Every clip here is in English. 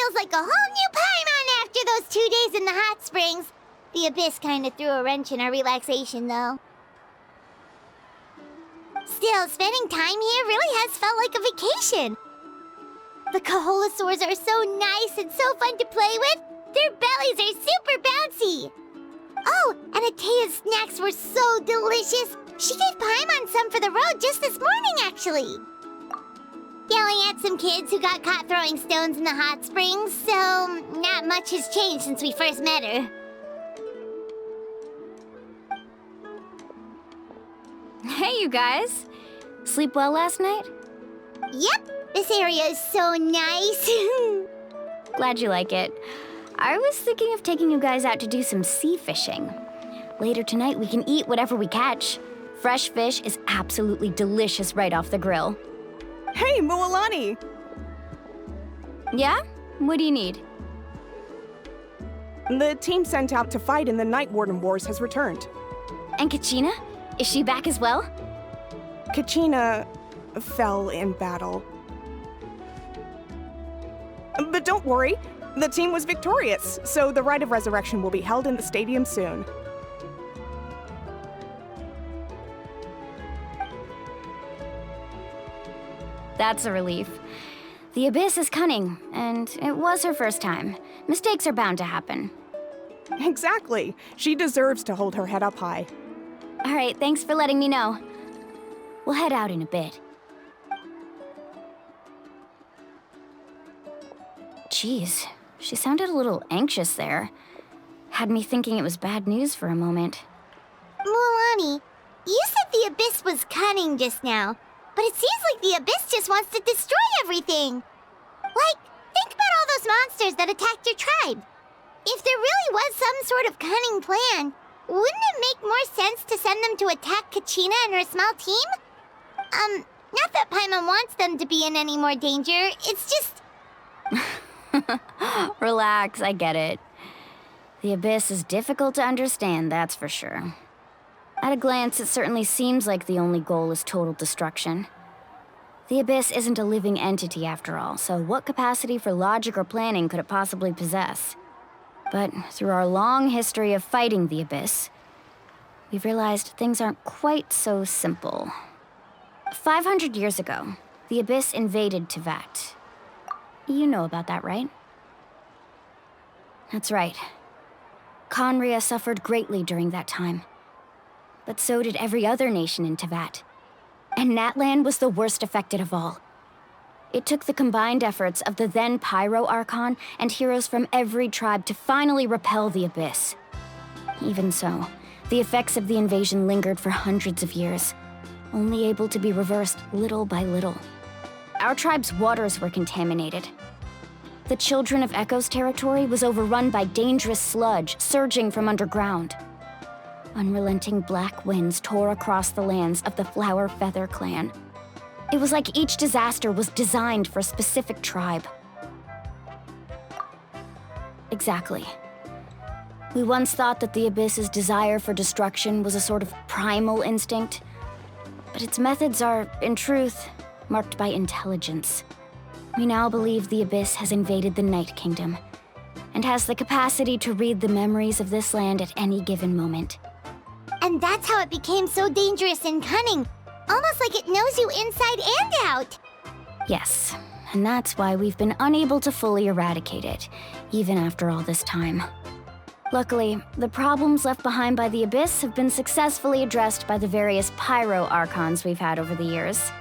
feels like a whole new Paimon after those 2 days in the hot springs. The Abyss kind of threw a wrench in our relaxation, though. Still, spending time here really has felt like a vacation. The Kaholosaurs are so nice and so fun to play with. Their bellies are super bouncy. Oh, and Atea's snacks were so delicious. She gave Paimon some for the road just this morning, actually. Yelling at some kids who got caught throwing stones in the hot springs, so not much has changed since we first met her. Hey, you guys. Sleep well last night? Yep, this area is so nice. Glad you like it. I was thinking of taking you guys out to do some sea fishing. Later tonight, we can eat whatever we catch. Fresh fish is absolutely delicious right off the grill. Hey, Mualani! Yeah? What do you need? The team sent out to fight in the Night Warden Wars has returned. And Kachina? Is she back as well? Kachina fell in battle. But don't worry, the team was victorious, so the Rite of Resurrection will be held in the stadium soon. That's a relief. The Abyss is cunning, and it was her first time. Mistakes are bound to happen. Exactly. She deserves to hold her head up high. All right, thanks for letting me know. We'll head out in a bit. Jeez, she sounded a little anxious there. Had me thinking it was bad news for a moment. Mualani, you said the Abyss was cunning just now, but it seems like the Abyss just wants to destroy everything. Like, think about all those monsters that attacked your tribe. If there really was some sort of cunning plan, wouldn't it make more sense to send them to attack Kachina and her small team? Not that Paimon wants them to be in any more danger, it's just... Relax, I get it. The Abyss is difficult to understand, that's for sure. At a glance, it certainly seems like the only goal is total destruction. The Abyss isn't a living entity after all, so what capacity for logic or planning could it possibly possess? But through our long history of fighting the Abyss, we've realized things aren't quite so simple. 500 years ago, the Abyss invaded Teyvat. You know about that, right? That's right. Conria suffered greatly during that time. But so did every other nation in Teyvat. And Natlin was the worst affected of all. It took the combined efforts of the then Pyro Archon and heroes from every tribe to finally repel the Abyss. Even so, the effects of the invasion lingered for hundreds of years, only able to be reversed little by little. Our tribe's waters were contaminated. The Children of Echo's territory was overrun by dangerous sludge surging from underground. Unrelenting black winds tore across the lands of the Flower Feather clan. It was like each disaster was designed for a specific tribe. Exactly. We once thought that the Abyss's desire for destruction was a sort of primal instinct, but its methods are, in truth, marked by intelligence. We now believe the Abyss has invaded the Night Kingdom, and has the capacity to read the memories of this land at any given moment. And that's how it became so dangerous and cunning. Almost like it knows you inside and out. Yes, and that's why we've been unable to fully eradicate it, even after all this time. Luckily, the problems left behind by the Abyss have been successfully addressed by the various Pyro Archons we've had over the years.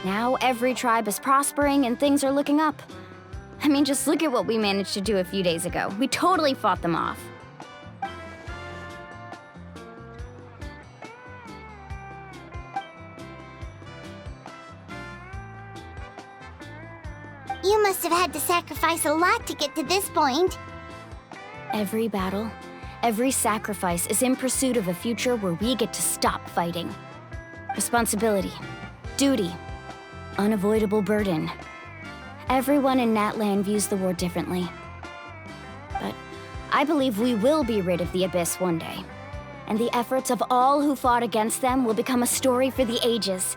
Now every tribe is prospering and things are looking up. I mean, just look at what we managed to do a few days ago. We totally fought them off. You must have had to sacrifice a lot to get to this point. Every battle, every sacrifice is in pursuit of a future where we get to stop fighting. Responsibility, duty, unavoidable burden. Everyone in Natlan views the war differently. But I believe we will be rid of the Abyss one day. And the efforts of all who fought against them will become a story for the ages.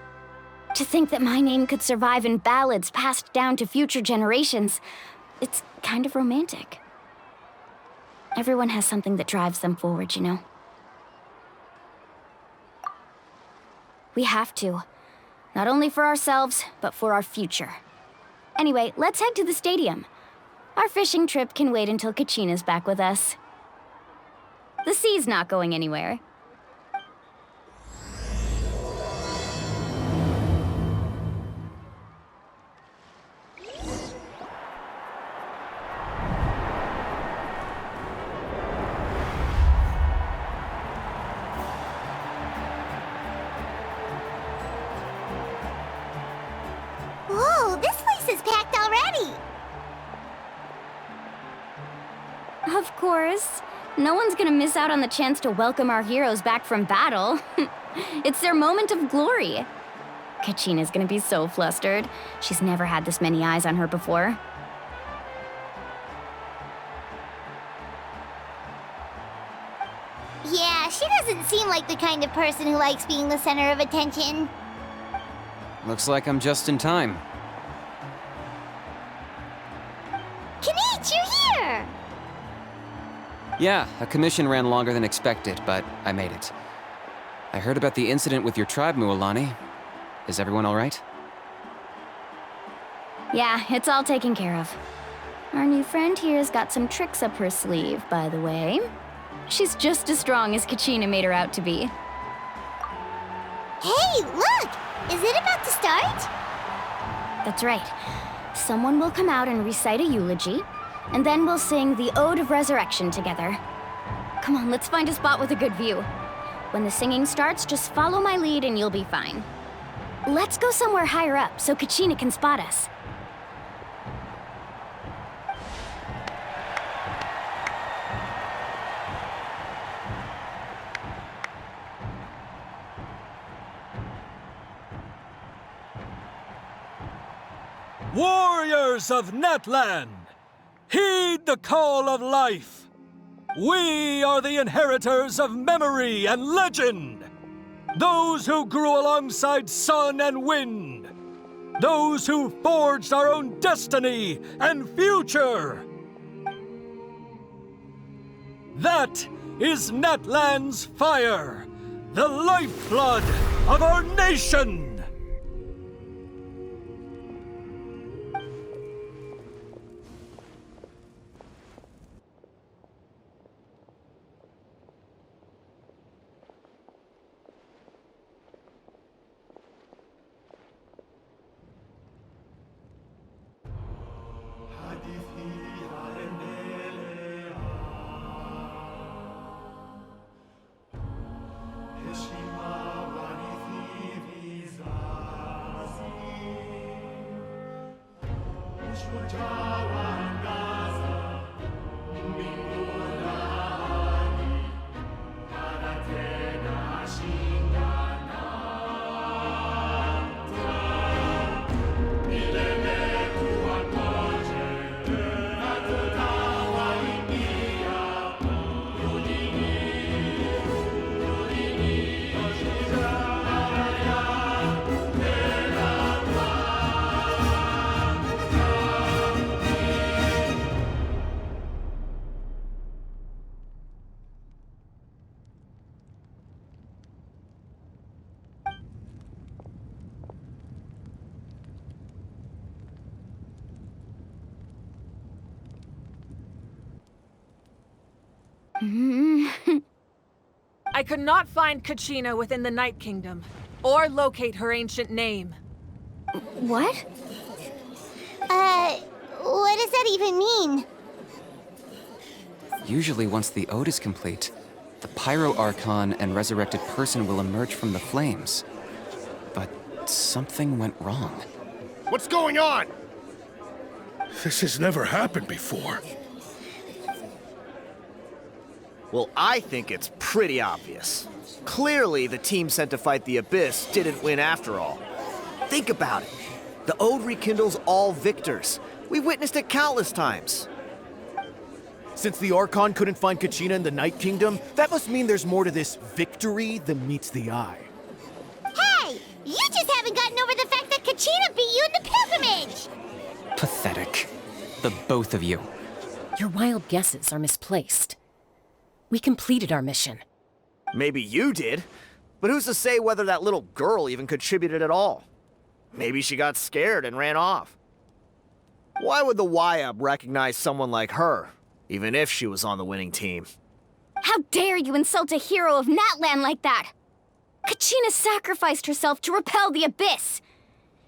To think that my name could survive in ballads passed down to future generations It's kind of romantic. Everyone has something that drives them forward, you know? We have to. Not only for ourselves, but for our future. Anyway, let's head to the stadium. Our fishing trip can wait until Kachina's back with us. The sea's not going anywhere. Whoa, this place is packed already! Of course. No one's gonna miss out on the chance to welcome our heroes back from battle. It's their moment of glory. Kachina's gonna be so flustered. She's never had this many eyes on her before. Yeah, she doesn't seem like the kind of person who likes being the center of attention. Looks like I'm just in time. Kinich, you're here! Yeah, a commission ran longer than expected, but I made it. I heard about the incident with your tribe, Mualani. Is everyone all right? Yeah, it's all taken care of. Our new friend here's got some tricks up her sleeve, by the way. She's just as strong as Kachina made her out to be. Hey, look! Is it about to start? That's right. Someone will come out and recite a eulogy, and then we'll sing the Ode of Resurrection together. Come on, let's find a spot with a good view. When the singing starts, just follow my lead and you'll be fine. Let's go somewhere higher up so Kachina can spot us. Warriors of Natlin, heed the call of life. We are the inheritors of memory and legend. Those who grew alongside sun and wind. Those who forged our own destiny and future. That is Natlan's fire, the lifeblood of our nation. I could not find Kachina within the Night Kingdom, or locate her ancient name. What? What does that even mean? Usually once the ode is complete, the Pyro Archon and resurrected person will emerge from the flames. But something went wrong. What's going on? This has never happened before. Well, I think it's pretty obvious. Clearly, the team sent to fight the Abyss didn't win after all. Think about it. The Ode rekindles all victors. We witnessed it countless times. Since the Archon couldn't find Kachina in the Night Kingdom, that must mean there's more to this victory than meets the eye. Hey! You just haven't gotten over the fact that Kachina beat you in the pilgrimage! Pathetic. The both of you. Your wild guesses are misplaced. We completed our mission. Maybe you did, but who's to say whether that little girl even contributed at all? Maybe she got scared and ran off. Why would the YUB recognize someone like her, even if she was on the winning team? How dare you insult a hero of Natlin like that? Kachina sacrificed herself to repel the Abyss.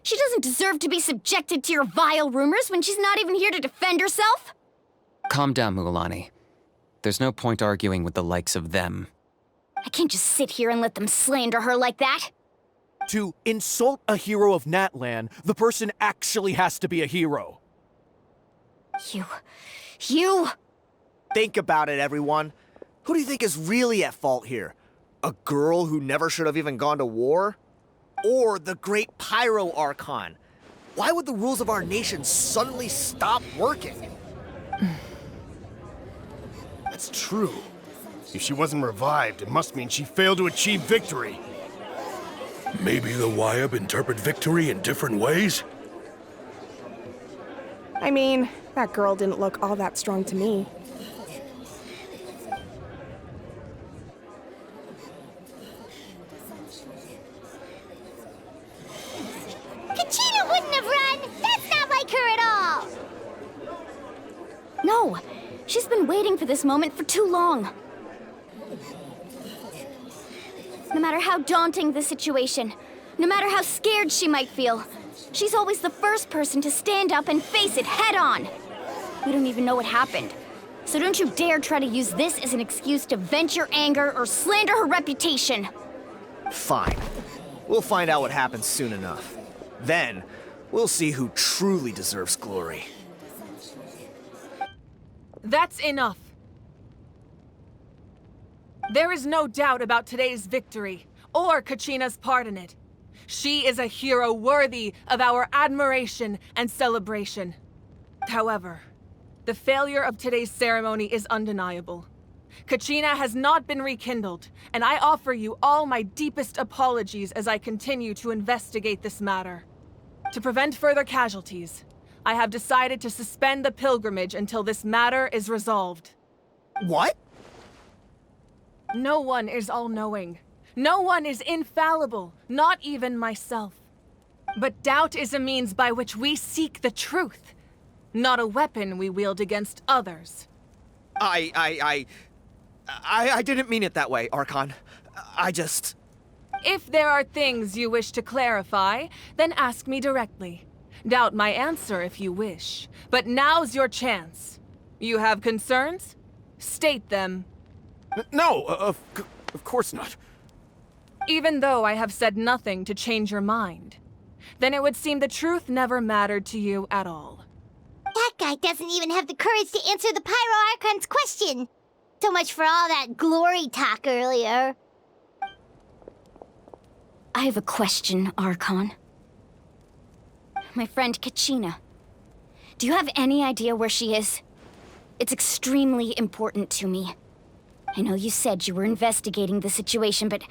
She doesn't deserve to be subjected to your vile rumors when she's not even here to defend herself. Calm down, Mualani. There's no point arguing with the likes of them. I can't just sit here and let them slander her like that. To insult a hero of Natlin, the person actually has to be a hero. You... Think about it, everyone. Who do you think is really at fault here? A girl who never should have even gone to war? Or the great Pyro Archon? Why would the rules of our nation suddenly stop working? That's true. If she wasn't revived, it must mean she failed to achieve victory. Maybe the YUB interpret victory in different ways? I mean, that girl didn't look all that strong to me. Kachina wouldn't have run! That's not like her at all! No, she's been waiting for this moment for too long. No matter how daunting the situation, no matter how scared she might feel, she's always the first person to stand up and face it head on. We don't even know what happened. So don't you dare try to use this as an excuse to vent your anger or slander her reputation. Fine. We'll find out what happens soon enough. Then, we'll see who truly deserves glory. That's enough. There is no doubt about today's victory, or Kachina's part in it. She is a hero worthy of our admiration and celebration. However, the failure of today's ceremony is undeniable. Kachina has not been rekindled, and I offer you all my deepest apologies as I continue to investigate this matter. To prevent further casualties, I have decided to suspend the pilgrimage until this matter is resolved. What? No one is all-knowing. No one is infallible, not even myself. But doubt is a means by which we seek the truth, not a weapon we wield against others. I didn't mean it that way, Archon. I just... If there are things you wish to clarify, then ask me directly. Doubt my answer if you wish, but now's your chance. You have concerns? State them. No, of course not. Even though I have said nothing to change your mind, then it would seem the truth never mattered to you at all. That guy doesn't even have the courage to answer the Pyro Archon's question. So much for all that glory talk earlier. I have a question, Archon. My friend Kachina. Do you have any idea where she is? It's extremely important to me. I know you said you were investigating the situation, but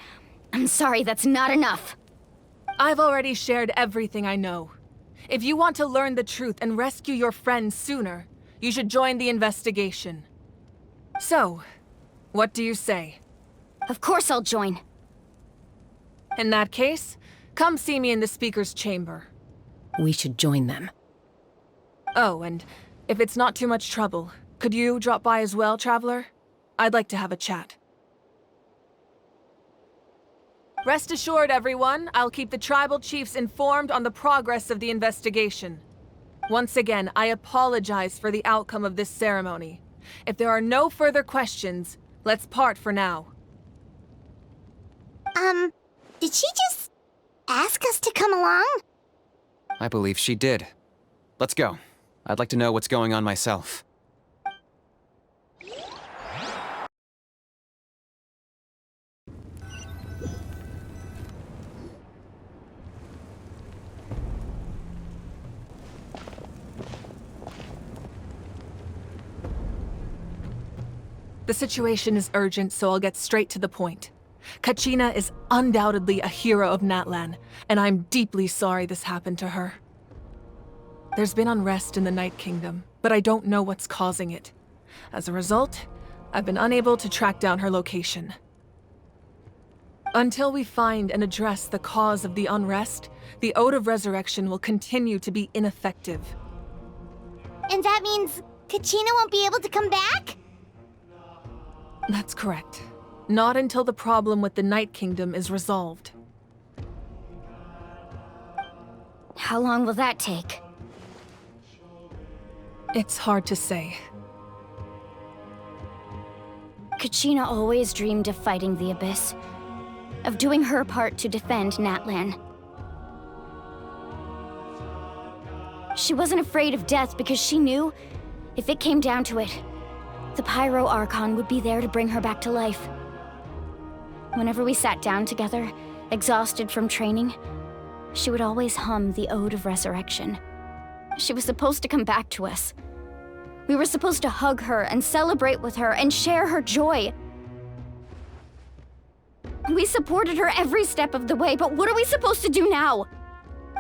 I'm sorry, that's not enough. I've already shared everything I know. If you want to learn the truth and rescue your friend sooner, you should join the investigation. So, what do you say? Of course I'll join. In that case, come see me in the speaker's chamber. We should join them. Oh, and if it's not too much trouble, could you drop by as well, Traveler? I'd like to have a chat. Rest assured, everyone, I'll keep the tribal chiefs informed on the progress of the investigation. Once again, I apologize for the outcome of this ceremony. If there are no further questions, let's part for now. Did she just ask us to come along? I believe she did. Let's go. I'd like to know what's going on myself. The situation is urgent, so I'll get straight to the point. Kachina is undoubtedly a hero of Natlin, and I'm deeply sorry this happened to her. There's been unrest in the Night Kingdom, but I don't know what's causing it. As a result, I've been unable to track down her location. Until we find and address the cause of the unrest, the Ode of Resurrection will continue to be ineffective. And that means Kachina won't be able to come back? That's correct. Not until the problem with the Night Kingdom is resolved. How long will that take? It's hard to say. Kachina always dreamed of fighting the Abyss, of doing her part to defend Natlin. She wasn't afraid of death because she knew, if it came down to it, the Pyro Archon would be there to bring her back to life. Whenever we sat down together, exhausted from training, she would always hum the Ode of Resurrection. She was supposed to come back to us. We were supposed to hug her and celebrate with her and share her joy. We supported her every step of the way, but what are we supposed to do now?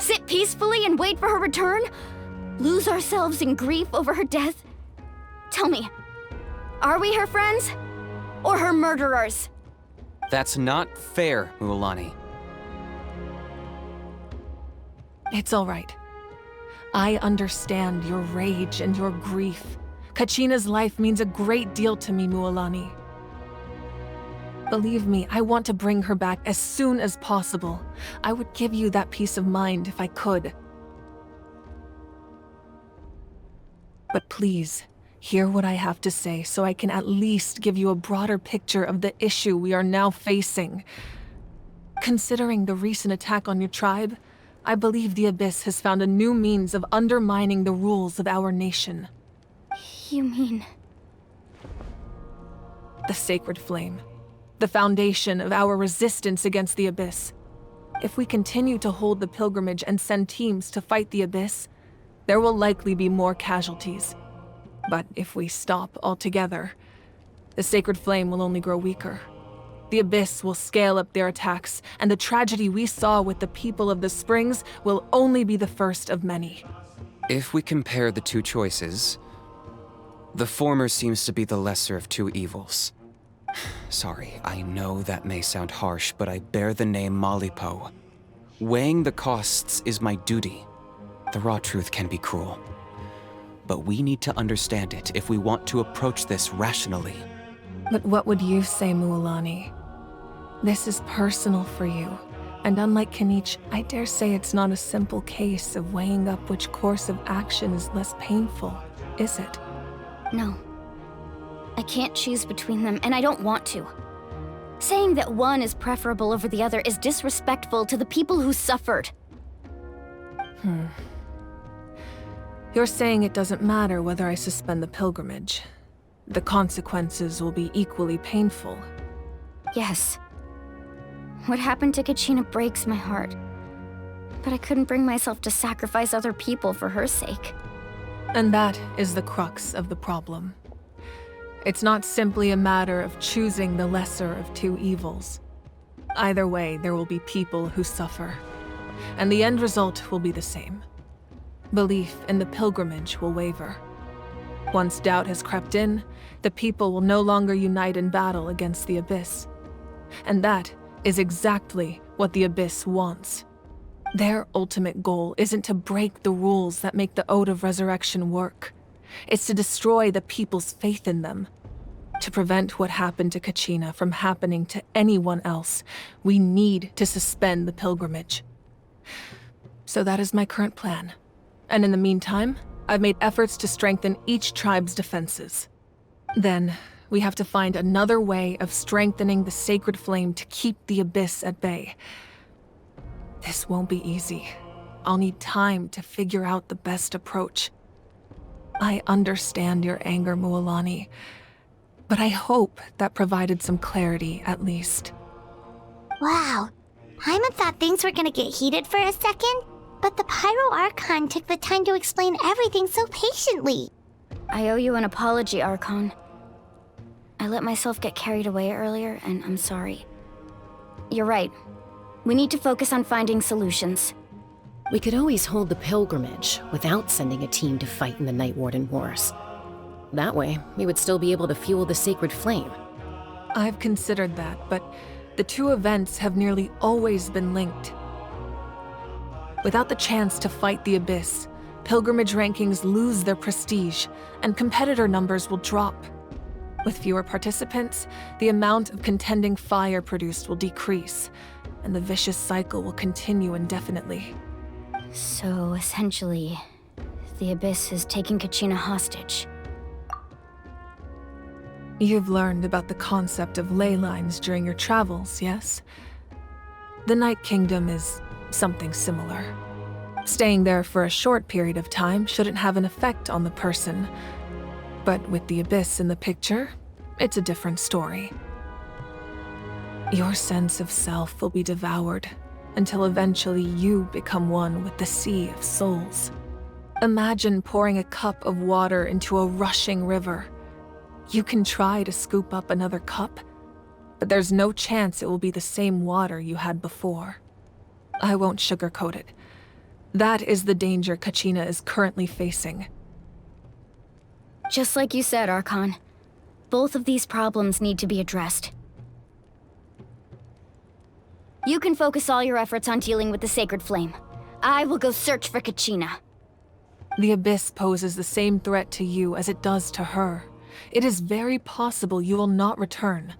Sit peacefully and wait for her return? Lose ourselves in grief over her death? Tell me, are we her friends? Or her murderers? That's not fair, Mualani. It's all right. I understand your rage and your grief. Kachina's life means a great deal to me, Mualani. Believe me, I want to bring her back as soon as possible. I would give you that peace of mind if I could. But please, hear what I have to say so I can at least give you a broader picture of the issue we are now facing. Considering the recent attack on your tribe, I believe the Abyss has found a new means of undermining the rules of our nation. You mean... The Sacred Flame. The foundation of our resistance against the Abyss. If we continue to hold the pilgrimage and send teams to fight the Abyss, there will likely be more casualties. But if we stop altogether, the Sacred Flame will only grow weaker. The Abyss will scale up their attacks, and the tragedy we saw with the people of the Springs will only be the first of many. If we compare the two choices, the former seems to be the lesser of two evils. Sorry, I know that may sound harsh, but I bear the name Malipo. Weighing the costs is my duty. The raw truth can be cruel. But we need to understand it if we want to approach this rationally. But what would you say, Mualani? This is personal for you, and unlike Kanich, I dare say it's not a simple case of weighing up which course of action is less painful, is it? No. I can't choose between them, and I don't want to. Saying that one is preferable over the other is disrespectful to the people who suffered. You're saying it doesn't matter whether I suspend the pilgrimage. The consequences will be equally painful. Yes. What happened to Kachina breaks my heart. But I couldn't bring myself to sacrifice other people for her sake. And that is the crux of the problem. It's not simply a matter of choosing the lesser of two evils. Either way, there will be people who suffer. And the end result will be the same. Belief in the pilgrimage will waver. Once doubt has crept in, the people will no longer unite in battle against the Abyss. And that is exactly what the Abyss wants. Their ultimate goal isn't to break the rules that make the Ode of Resurrection work. It's to destroy the people's faith in them. To prevent what happened to Kachina from happening to anyone else, we need to suspend the pilgrimage. So that is my current plan. And in the meantime, I've made efforts to strengthen each tribe's defenses. Then, we have to find another way of strengthening the Sacred Flame to keep the Abyss at bay. This won't be easy. I'll need time to figure out the best approach. I understand your anger, Mualani, but I hope that provided some clarity at least. Wow. Paimon thought things were gonna get heated for a second, but the Pyro Archon took the time to explain everything so patiently. I owe you an apology, Archon. I let myself get carried away earlier, and I'm sorry. You're right. We need to focus on finding solutions. We could always hold the pilgrimage without sending a team to fight in the Night Warden Wars. That way, we would still be able to fuel the sacred flame. I've considered that, but the two events have nearly always been linked. Without the chance to fight the Abyss, pilgrimage rankings lose their prestige, and competitor numbers will drop. With fewer participants, the amount of contending fire produced will decrease, and the vicious cycle will continue indefinitely. So, essentially, the Abyss is taking Kachina hostage. You've learned about the concept of ley lines during your travels, yes? The Night Kingdom is something similar. Staying there for a short period of time shouldn't have an effect on the person. But with the Abyss in the picture, it's a different story. Your sense of self will be devoured until eventually you become one with the Sea of Souls. Imagine pouring a cup of water into a rushing river. You can try to scoop up another cup, but there's no chance it will be the same water you had before. I won't sugarcoat it. That is the danger Kachina is currently facing. Just like you said, Archon. Both of these problems need to be addressed. You can focus all your efforts on dealing with the Sacred Flame. I will go search for Kachina. The Abyss poses the same threat to you as it does to her. It is very possible you will not return.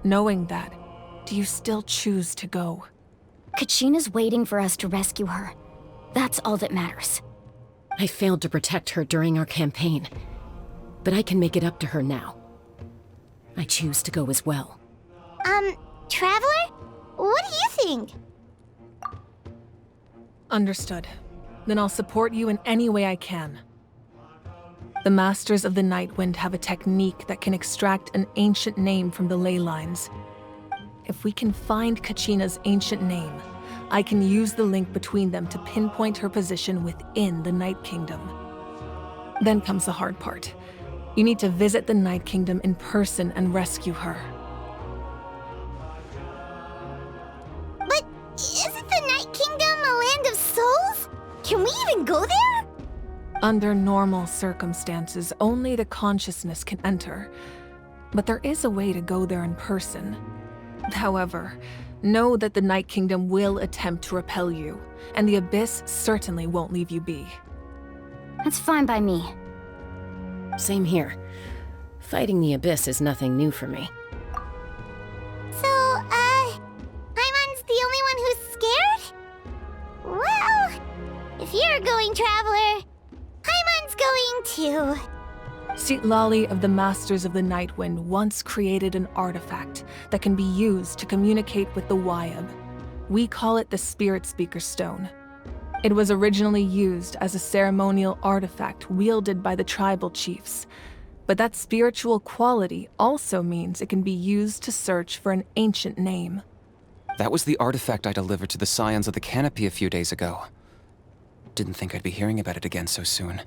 Knowing that, do you still choose to go? Kachina's waiting for us to rescue her. That's all that matters. I failed to protect her during our campaign, but I can make it up to her now. I choose to go as well. Traveler? What do you think? Understood. Then I'll support you in any way I can. The Masters of the Nightwind have a technique that can extract an ancient name from the ley lines. If we can find Kachina's ancient name, I can use the link between them to pinpoint her position within the Night Kingdom. Then comes the hard part. You need to visit the Night Kingdom in person and rescue her. But isn't the Night Kingdom a land of souls? Can we even go there? Under normal circumstances, only the consciousness can enter. But there is a way to go there in person. However, know that the Night Kingdom will attempt to repel you, and the Abyss certainly won't leave you be. That's fine by me. Same here. Fighting the Abyss is nothing new for me. So, Paimon's the only one who's scared? Well, if you're going, Traveler, Paimon's going too. Citlali of the Masters of the Nightwind once created an artifact that can be used to communicate with the Wyab. We call it the Spirit Speaker Stone. It was originally used as a ceremonial artifact wielded by the tribal chiefs, but that spiritual quality also means it can be used to search for an ancient name. That was the artifact I delivered to the Scions of the Canopy a few days ago. Didn't think I'd be hearing about it again so soon.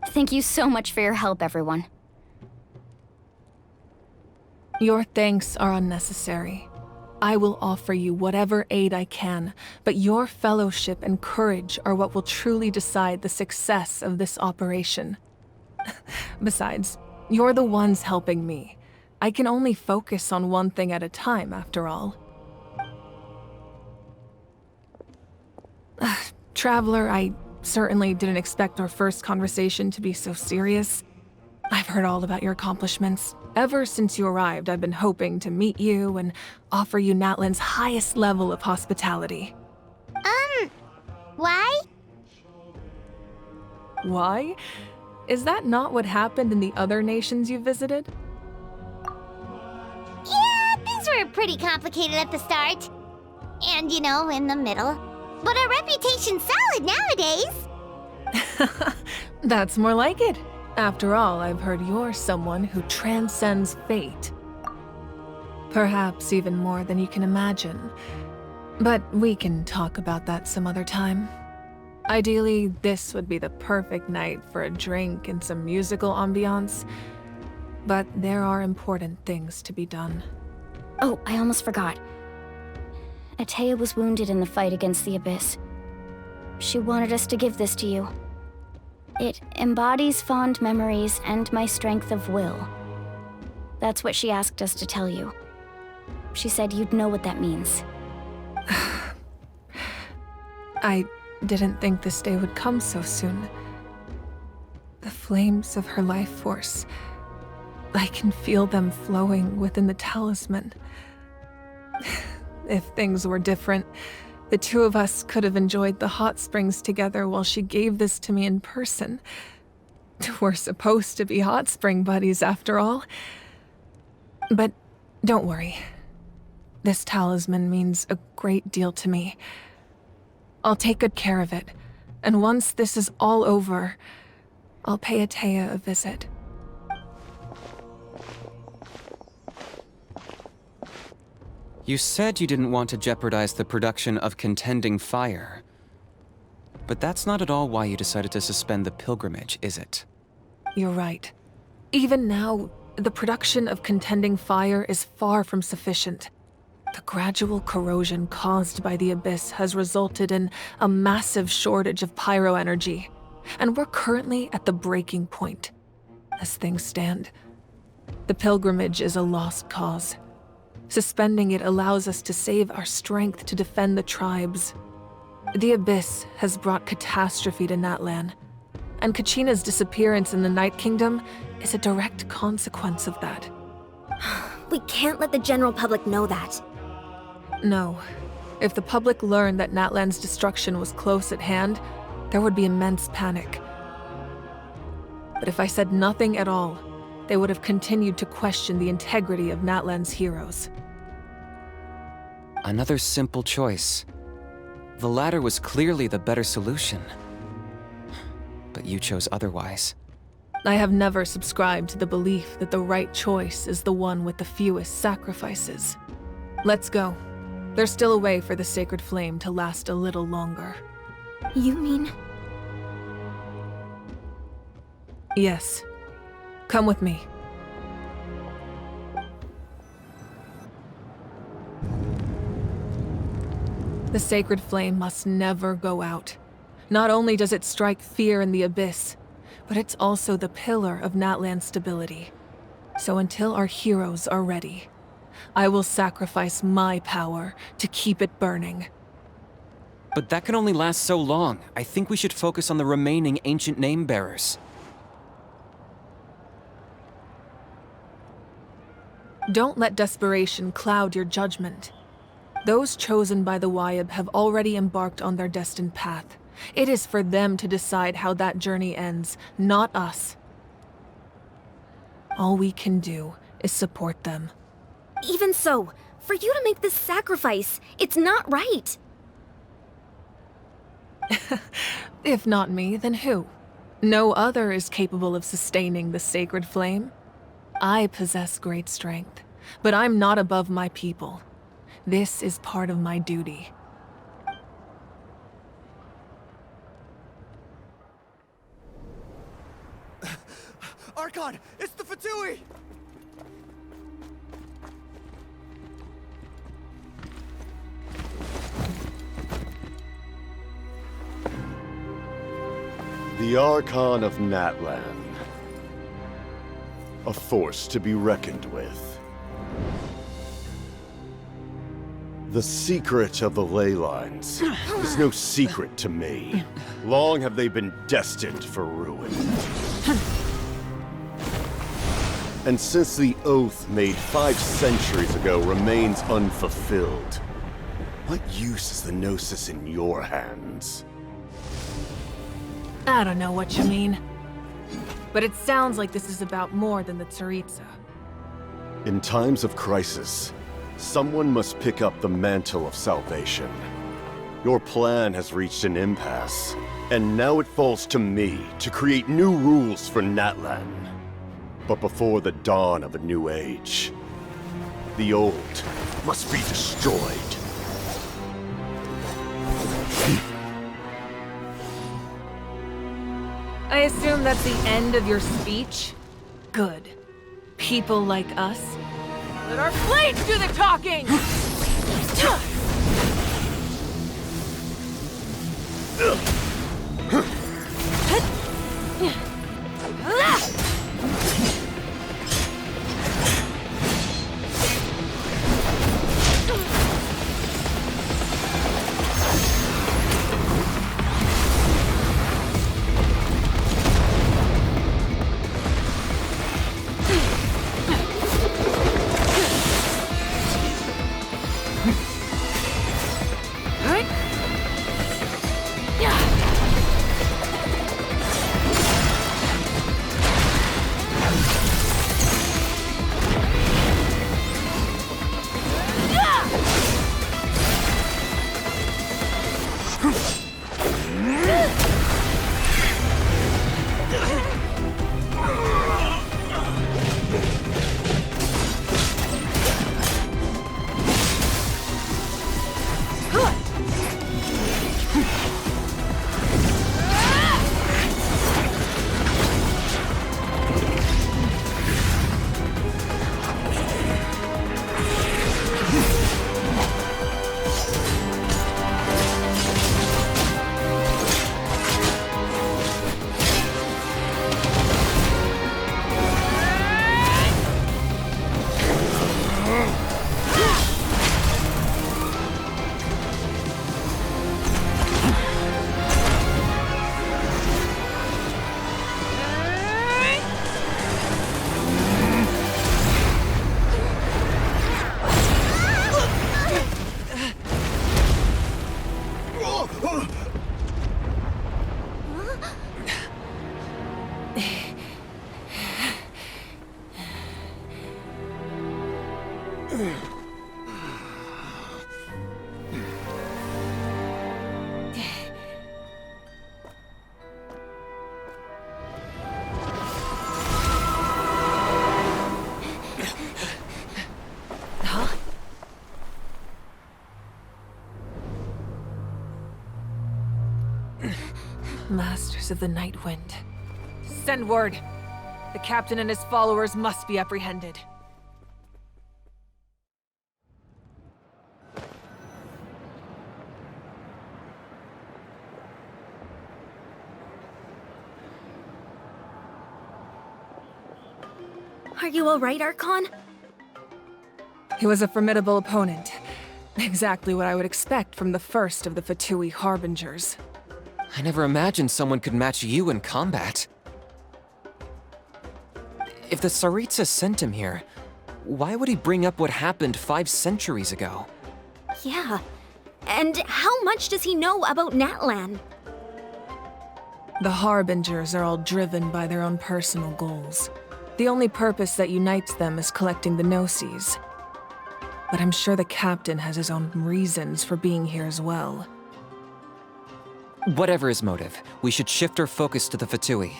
Thank you so much for your help, everyone. Your thanks are unnecessary. I will offer you whatever aid I can, but your fellowship and courage are what will truly decide the success of this operation. Besides, you're the ones helping me. I can only focus on one thing at a time, after all. Traveler, I certainly didn't expect our first conversation to be so serious. I've heard all about your accomplishments. Ever since you arrived, I've been hoping to meet you and offer you Natlan's highest level of hospitality. Why? Why? Is that not what happened in the other nations you visited? Yeah, things were pretty complicated at the start. And, you know, in the middle. But our reputation's solid nowadays. That's more like it. After all, I've heard you're someone who transcends fate. Perhaps even more than you can imagine. But we can talk about that some other time. Ideally, this would be the perfect night for a drink and some musical ambiance. But there are important things to be done. Oh, I almost forgot. Atea was wounded in the fight against the Abyss. She wanted us to give this to you. It embodies fond memories and my strength of will. That's what she asked us to tell you. She said you'd know what that means. I didn't think this day would come so soon. The flames of her life force. I can feel them flowing within the talisman. If things were different, the two of us could have enjoyed the hot springs together while she gave this to me in person. We're supposed to be hot spring buddies after all. But don't worry. This talisman means a great deal to me. I'll take good care of it, and once this is all over, I'll pay Atea a visit. You said you didn't want to jeopardize the production of Contending Fire. But that's not at all why you decided to suspend the pilgrimage, is it? You're right. Even now, the production of Contending Fire is far from sufficient. The gradual corrosion caused by the Abyss has resulted in a massive shortage of pyro energy, and we're currently at the breaking point. As things stand, the pilgrimage is a lost cause. Suspending it allows us to save our strength to defend the tribes. The Abyss has brought catastrophe to Natlin, and Kachina's disappearance in the Night Kingdom is a direct consequence of that. We can't let the general public know that. No. If the public learned that Natlan's destruction was close at hand, there would be immense panic. But if I said nothing at all, they would have continued to question the integrity of Natlan's heroes. Another simple choice. The latter was clearly the better solution. But you chose otherwise. I have never subscribed to the belief that the right choice is the one with the fewest sacrifices. Let's go. There's still a way for the sacred flame to last a little longer. You mean? Yes. Come with me. The sacred flame must never go out. Not only does it strike fear in the Abyss, but it's also the pillar of Natlan's stability. So until our heroes are ready, I will sacrifice my power to keep it burning. But that can only last so long. I think we should focus on the remaining ancient name-bearers. Don't let desperation cloud your judgment. Those chosen by the Wayab have already embarked on their destined path. It is for them to decide how that journey ends, not us. All we can do is support them. Even so, for you to make this sacrifice, it's not right. If not me, then who? No other is capable of sustaining the sacred flame. I possess great strength, but I'm not above my people. This is part of my duty. Archon, it's the Fatui! The Archon of Natlan. A force to be reckoned with. The secret of the ley lines is no secret to me. Long have they been destined for ruin. And since the oath made 5 centuries ago remains unfulfilled, what use is the Gnosis in your hands? I don't know what you mean. But it sounds like this is about more than the Tsaritsa. In times of crisis, someone must pick up the mantle of salvation. Your plan has reached an impasse, and now it falls to me to create new rules for Natlan. But before the dawn of a new age, the old must be destroyed. I assume that's the end of your speech? Good. People like us. Let our blades do the talking! Masters of the Night Wind. Send word. The captain and his followers must be apprehended. Are you alright, Archon? He was a formidable opponent. Exactly what I would expect from the first of the Fatui Harbingers. I never imagined someone could match you in combat. If the Tsaritsa sent him here, why would he bring up what happened 5 centuries ago? Yeah. And how much does he know about Natlin? The Harbingers are all driven by their own personal goals. The only purpose that unites them is collecting the Gnosis. But I'm sure the captain has his own reasons for being here as well. Whatever his motive, we should shift our focus to the Fatui.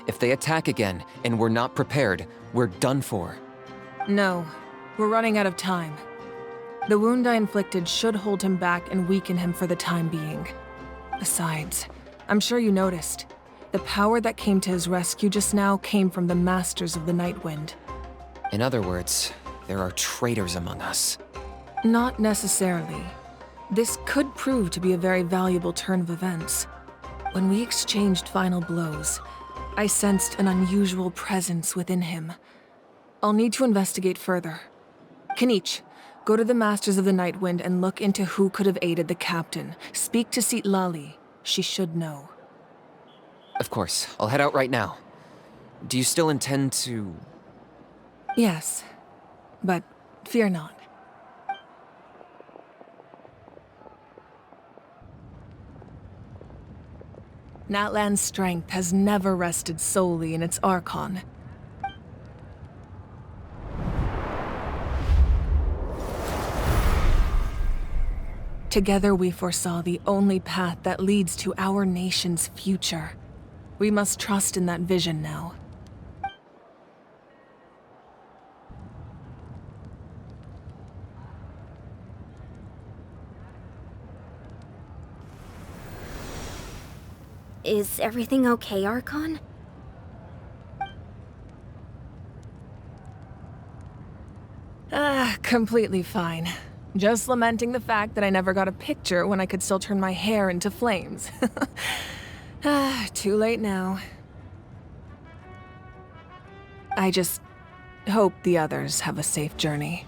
If they attack again, and we're not prepared, we're done for. No, we're running out of time. The wound I inflicted should hold him back and weaken him for the time being. Besides, I'm sure you noticed, the power that came to his rescue just now came from the Masters of the Night Wind. In other words, there are traitors among us. Not necessarily. This could prove to be a very valuable turn of events. When we exchanged final blows, I sensed an unusual presence within him. I'll need to investigate further. Kanich, go to the Masters of the Night Wind and look into who could have aided the captain. Speak to Sitlali. She should know. Of course, I'll head out right now. Do you still intend to... Yes, but fear not. Natlan's strength has never rested solely in its Archon. Together we foresaw the only path that leads to our nation's future. We must trust in that vision now. Is everything okay, Archon? Completely fine. Just lamenting the fact that I never got a picture when I could still turn my hair into flames. Too late now. I just hope the others have a safe journey.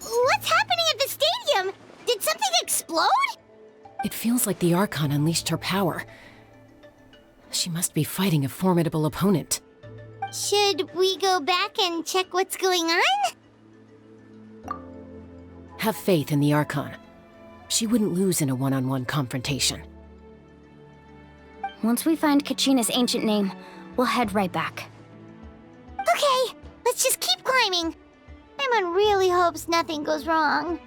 What's happening at the stadium? Did something explode? It feels like the Archon unleashed her power. She must be fighting a formidable opponent. Should we go back and check what's going on? Have faith in the Archon. She wouldn't lose in a one-on-one confrontation. Once we find Kachina's ancient name, we'll head right back. Okay, let's just keep climbing. Paimon really hopes nothing goes wrong.